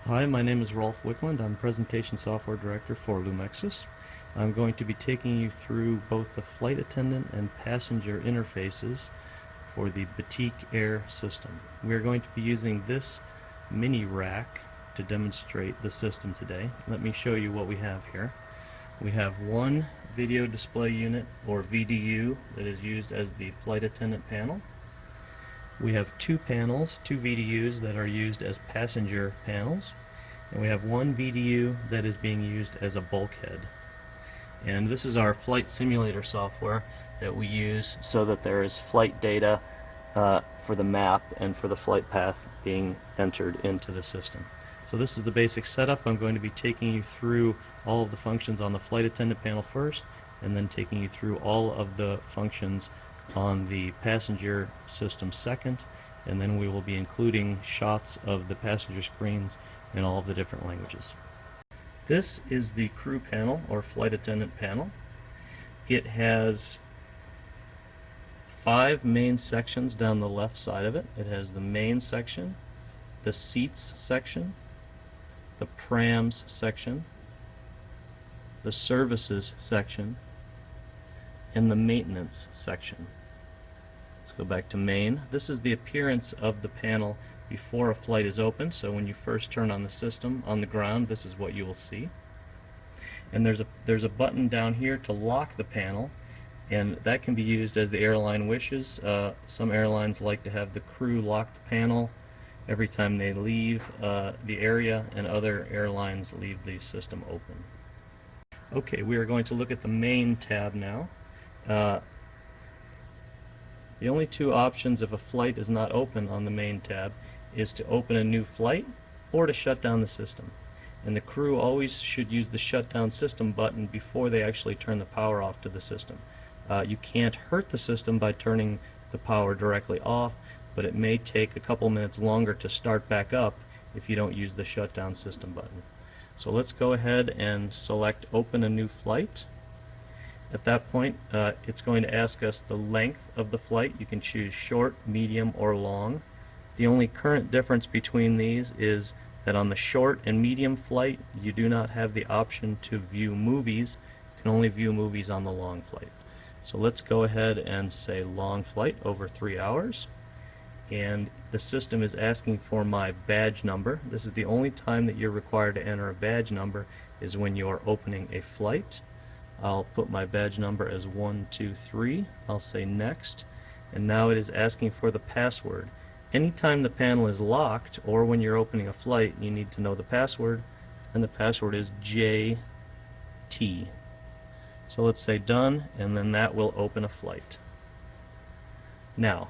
Hi, my name is Rolf Wickland. I'm Presentation Software Director for Lumexus. I'm going to be taking you through both the flight attendant and passenger interfaces for the Batik Air system. We are going to be using this mini rack to demonstrate the system today. Let me show you what we have here. We have one video display unit, or VDU, that is used as the flight attendant panel. We have two panels, two VDUs that are used as passenger panels. And we have one VDU that is being used as a bulkhead. And this is our flight simulator software that we use so that there is flight data for the map and for the flight path being entered into the system. So this is the basic setup. I'm going to be taking you through all of the functions on the flight attendant panel first, and then taking you through all of the functions on the passenger system second, and then we will be including shots of the passenger screens in all of the different languages. This is the crew panel, or flight attendant panel. It has 5 main sections down the left side of it. It has the main section, the seats section, the prams section, the services section, and the maintenance section. Let's go back to main. This is the appearance of the panel before a flight is open. So when you first turn on the system on the ground, this is what you will see. And there's a button down here to lock the panel, and that can be used as the airline wishes. Some airlines like to have the crew lock the panel every time they leave the area, and other airlines leave the system open. Okay, we are going to look at the main tab now. The only two options if a flight is not open on the main tab is to open a new flight or to shut down the system. And the crew always should use the shutdown system button before they actually turn the power off to the system. You can't hurt the system by turning the power directly off, but it may take a couple minutes longer to start back up if you don't use the shutdown system button. So let's go ahead and select open a new flight. At that point, it's going to ask us the length of the flight. You can choose short, medium, or long. The only current difference between these is that on the short and medium flight, you do not have the option to view movies. You can only view movies on the long flight. So let's go ahead and say long flight over 3 hours. And the system is asking for my badge number. This is the only time that you're required to enter a badge number, is when you are opening a flight. I'll put my badge number as 123. I'll say next, and now it is asking for the password. Anytime the panel is locked, or when you're opening a flight, you need to know the password, and the password is JT. So let's say done, and then that will open a flight. Now,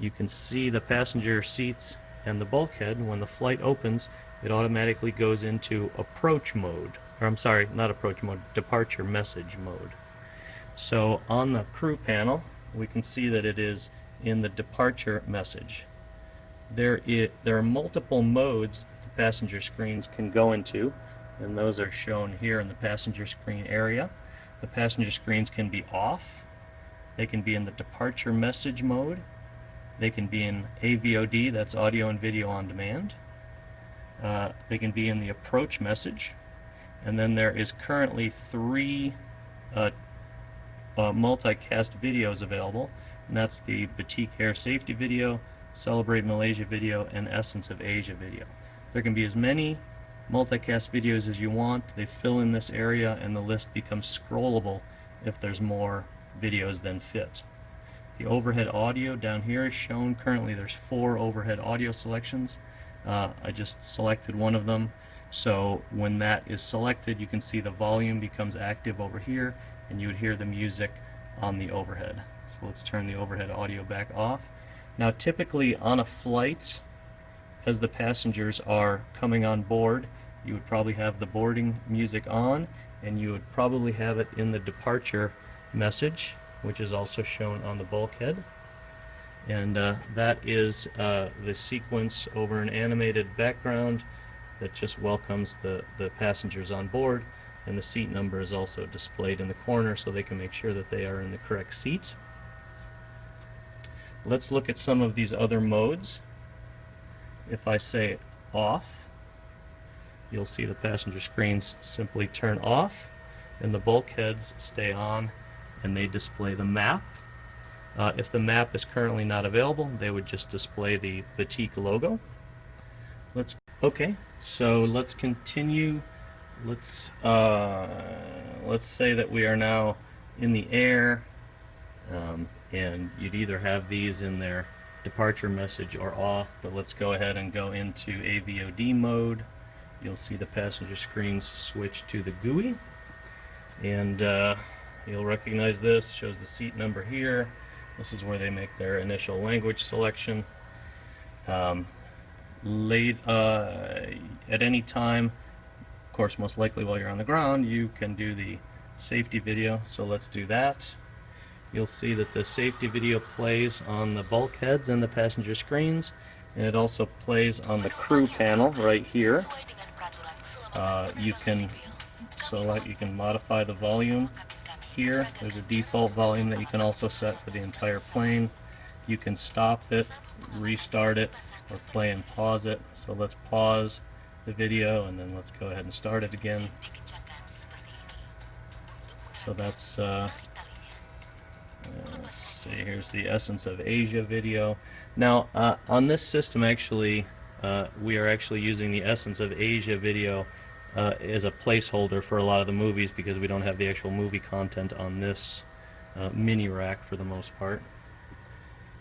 you can see the passenger seats and the bulkhead. When the flight opens, it automatically goes into approach mode. Or I'm sorry, not approach mode, departure message mode. So on the crew panel, we can see that it is in the departure message. There are multiple modes that the passenger screens can go into, and those are shown here in the passenger screen area. The passenger screens can be off, they can be in the departure message mode, they can be in AVOD, that's audio and video on demand, they can be in the approach message, and then there is currently 3 multicast videos available, and that's the Batik Air Safety video, Celebrate Malaysia video, and Essence of Asia video. There can be as many multicast videos as you want. They fill in this area, and the list becomes scrollable if there's more videos than fit. The overhead audio down here is shown. Currently there's 4 overhead audio selections. I just selected one of them, so when that is selected, you can see the volume becomes active over here, and you would hear the music on the overhead. So let's turn the overhead audio back off. Now typically on a flight, as the passengers are coming on board, you would probably have the boarding music on, and you would probably have it in the departure message, which is also shown on the bulkhead. And that is the sequence over an animated background that just welcomes the passengers on board, and the seat number is also displayed in the corner so they can make sure that they are in the correct seat. Let's look at some of these other modes. If I say off, you'll see the passenger screens simply turn off and the bulkheads stay on, and they display the map. If the map is currently not available, they would just display the Batik logo. Okay, so let's continue. Let's say that we are now in the air, and you'd either have these in their departure message or off, but let's go ahead and go into AVOD mode. You'll see the passenger screens switch to the GUI, and you'll recognize this. Shows the seat number here. This is where they make their initial language selection. At any time, of course, most likely while you're on the ground, you can do the safety video. So let's do that. You'll see that the safety video plays on the bulkheads and the passenger screens, and it also plays on the crew panel right here. You can modify the volume here. There's a default volume that you can also set for the entire plane. You can stop it, restart it, or play and pause it. So let's pause the video and then let's go ahead and start it again. So that's let's see, here's the Essence of Asia video. Now on this system, actually we are actually using the Essence of Asia video as a placeholder for a lot of the movies, because we don't have the actual movie content on this mini rack for the most part.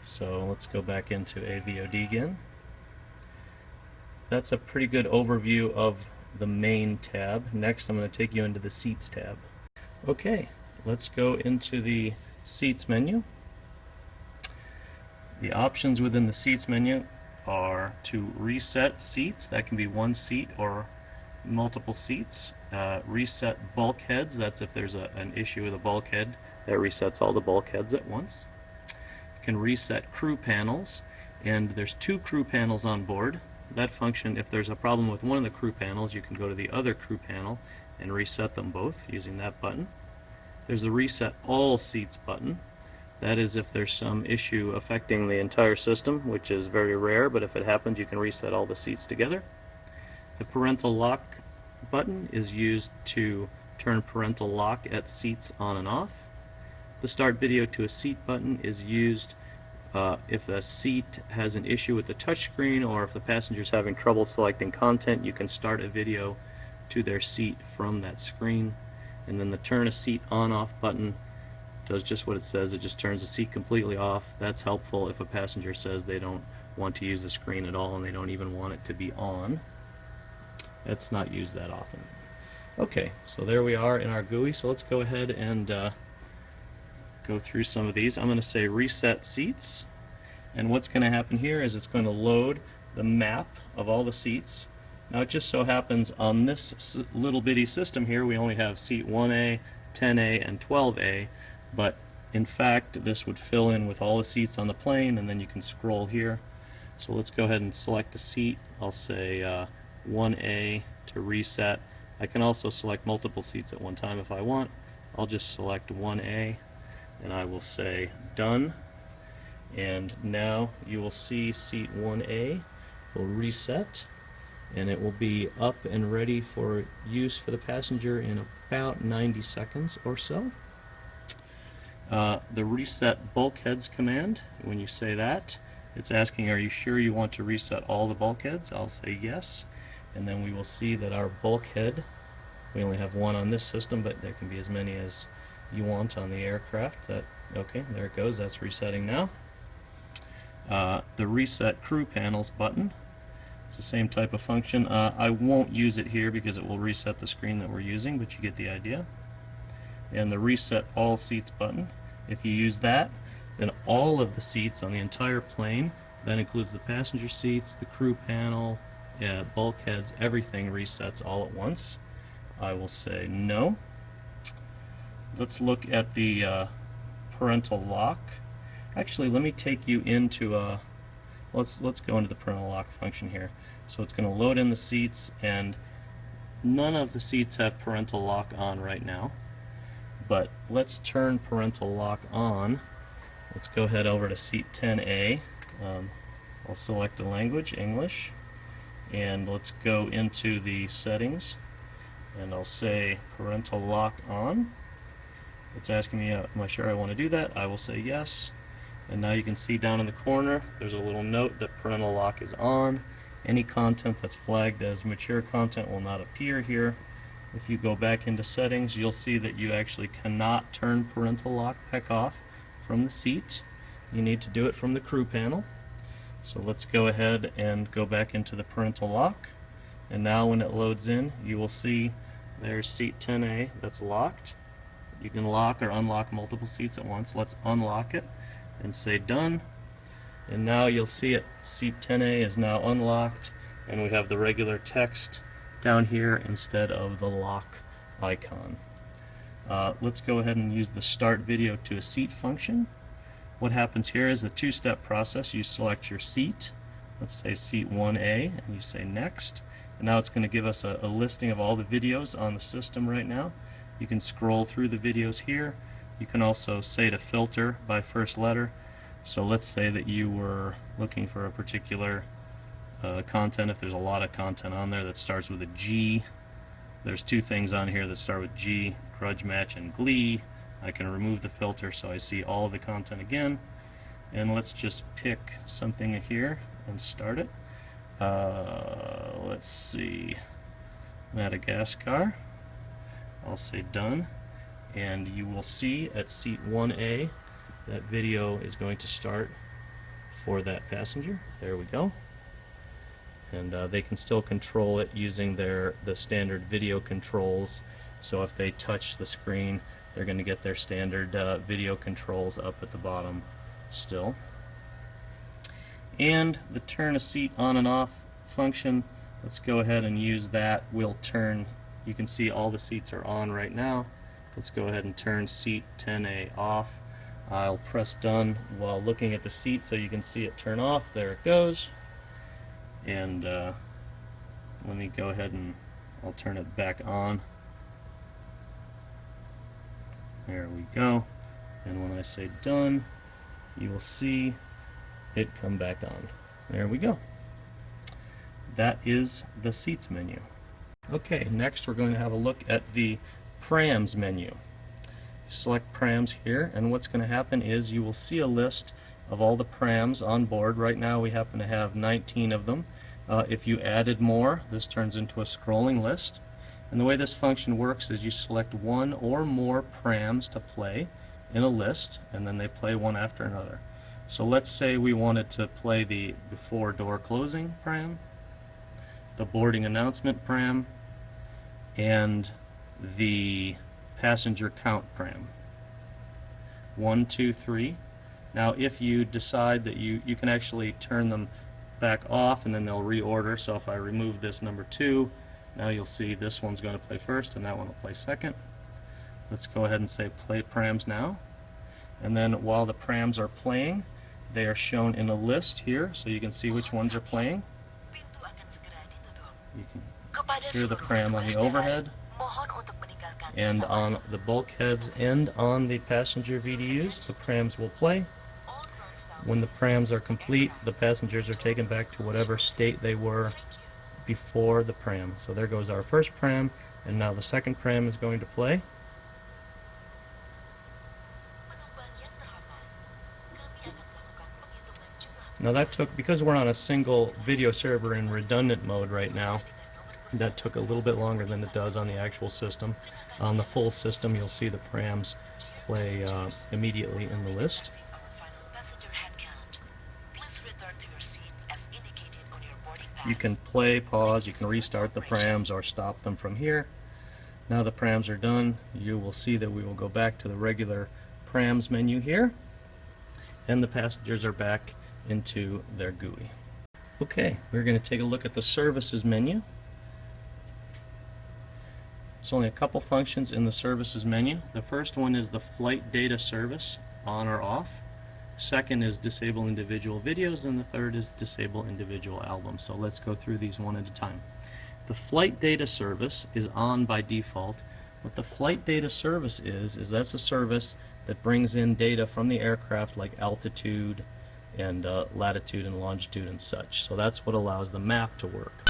So let's go back into AVOD again. That's a pretty good overview of the main tab. Next, I'm going to take you into the Seats tab. Okay, let's go into the Seats menu. The options within the Seats menu are to reset seats. That can be one seat or multiple seats. Reset bulkheads. That's if there's an issue with a bulkhead. That resets all the bulkheads at once. You can reset crew panels, and there's 2 crew panels on board. That function, if there's a problem with one of the crew panels, you can go to the other crew panel and reset them both using that button. There's the Reset All Seats button. That is if there's some issue affecting the entire system, which is very rare, but if it happens, you can reset all the seats together. The Parental Lock button is used to turn parental lock at seats on and off. The Start Video to a Seat button is used if the seat has an issue with the touchscreen, or if the passenger is having trouble selecting content, you can start a video to their seat from that screen. And then the Turn a Seat On-Off button does just what it says. It just turns the seat completely off. That's helpful if a passenger says they don't want to use the screen at all and they don't even want it to be on. It's not used that often. Okay, so there we are in our GUI. So let's go ahead and go through some of these. I'm going to say Reset Seats, and what's going to happen here is it's going to load the map of all the seats. Now it just so happens on this little bitty system here we only have seat 1A, 10A, and 12A, but in fact this would fill in with all the seats on the plane, and then you can scroll here. So let's go ahead and select a seat. I'll say 1A to reset. I can also select multiple seats at one time if I want. I'll just select 1A and I will say done, and now you will see seat 1A will reset, and it will be up and ready for use for the passenger in about 90 seconds or so. The Reset Bulkheads command, when you say that, it's asking, are you sure you want to reset all the bulkheads? I'll say yes, and then we will see that our bulkhead, we only have one on this system, but there can be as many as you want on the aircraft. Okay, there it goes, that's resetting now. The Reset Crew Panels button, it's the same type of function. I won't use it here because it will reset the screen that we're using, but you get the idea. And the Reset All Seats button, if you use that, then all of the seats on the entire plane, that includes the passenger seats, the crew panel, bulkheads, everything resets all at once. I will say no. Let's look at the parental lock. Actually, let me take you into let's go into the parental lock function here. So it's going to load in the seats, and none of the seats have parental lock on right now. But let's turn parental lock on. Let's go head over to seat 10A. I'll select a language, English, And let's go into the settings, and I'll say parental lock on. It's asking me, am I sure I want to do that? I will say yes. And now you can see down in the corner there's a little note that parental lock is on. Any content that's flagged as mature content will not appear here. If you go back into settings, you'll see that you actually cannot turn parental lock back off from the seat. You need to do it from the crew panel. So let's go ahead and go back into the parental lock. And now when it loads in, you will see there's seat 10A that's locked. You can lock or unlock multiple seats at once. Let's unlock it and say done. And now you'll see it, seat 10A is now unlocked, and we have the regular text down here instead of the lock icon. Let's go ahead and use the start video to a seat function. What happens here is a two-step process. You select your seat, let's say seat 1A, and you say next. And now it's going to give us a listing of all the videos on the system right now. You can scroll through the videos here. You can also say to filter by first letter. So let's say that you were looking for a particular content. If there's a lot of content on there that starts with a G, there's two things on here that start with G, Grudge Match and Glee. I can remove the filter so I see all of the content again. And let's just pick something here and start it. Let's see, Madagascar. I'll say done, and you will see at seat 1A that video is going to start for that passenger. There we go. And they can still control it using the standard video controls. So if they touch the screen, they're going to get their standard video controls up at the bottom still. And the turn a seat on and off function, let's go ahead and use that. We'll turn, you can see all the seats are on right now. Let's go ahead and turn seat 10A off. I'll press done while looking at the seat so you can see it turn off. There it goes. And let me go ahead and I'll turn it back on. There we go. And when I say done, you will see it come back on. There we go. That is the seats menu. Okay, next we're going to have a look at the prams menu. Select prams here, and what's going to happen is you will see a list of all the prams on board. Right now we happen to have 19 of them. If you added more, this turns into a scrolling list. And the way this function works is you select one or more prams to play in a list, and then they play one after another. So let's say we wanted to play the before door closing pram, the boarding announcement pram, and the passenger count pram. 1, 2, 3. Now if you decide that you can actually turn them back off and then they'll reorder. So if I remove this number 2, now you'll see this one's going to play first and that one will play second. Let's go ahead and say play prams now. And then while the prams are playing, they are shown in a list here so you can see which ones are playing. You can hear the pram on the overhead and on the bulkheads and on the passenger VDUs. The prams will play. When the prams are complete, the passengers are taken back to whatever state they were before the pram. So there goes our first pram, and now the second pram is going to play. Now that took, because we're on a single video server in redundant mode right now, that took a little bit longer than it does on the actual system. On the full system, you'll see the prams play immediately in the list. You can play, pause, you can restart the prams or stop them from here. Now the prams are done, you will see that we will go back to the regular prams menu here, and the passengers are back into their GUI. Okay, we're going to take a look at the services menu. There's only a couple functions in the services menu. The first one is the flight data service, on or off. Second is disable individual videos, and the third is disable individual albums. So let's go through these one at a time. The flight data service is on by default. What the flight data service is that's a service that brings in data from the aircraft like altitude and latitude and longitude and such. So that's what allows the map to work.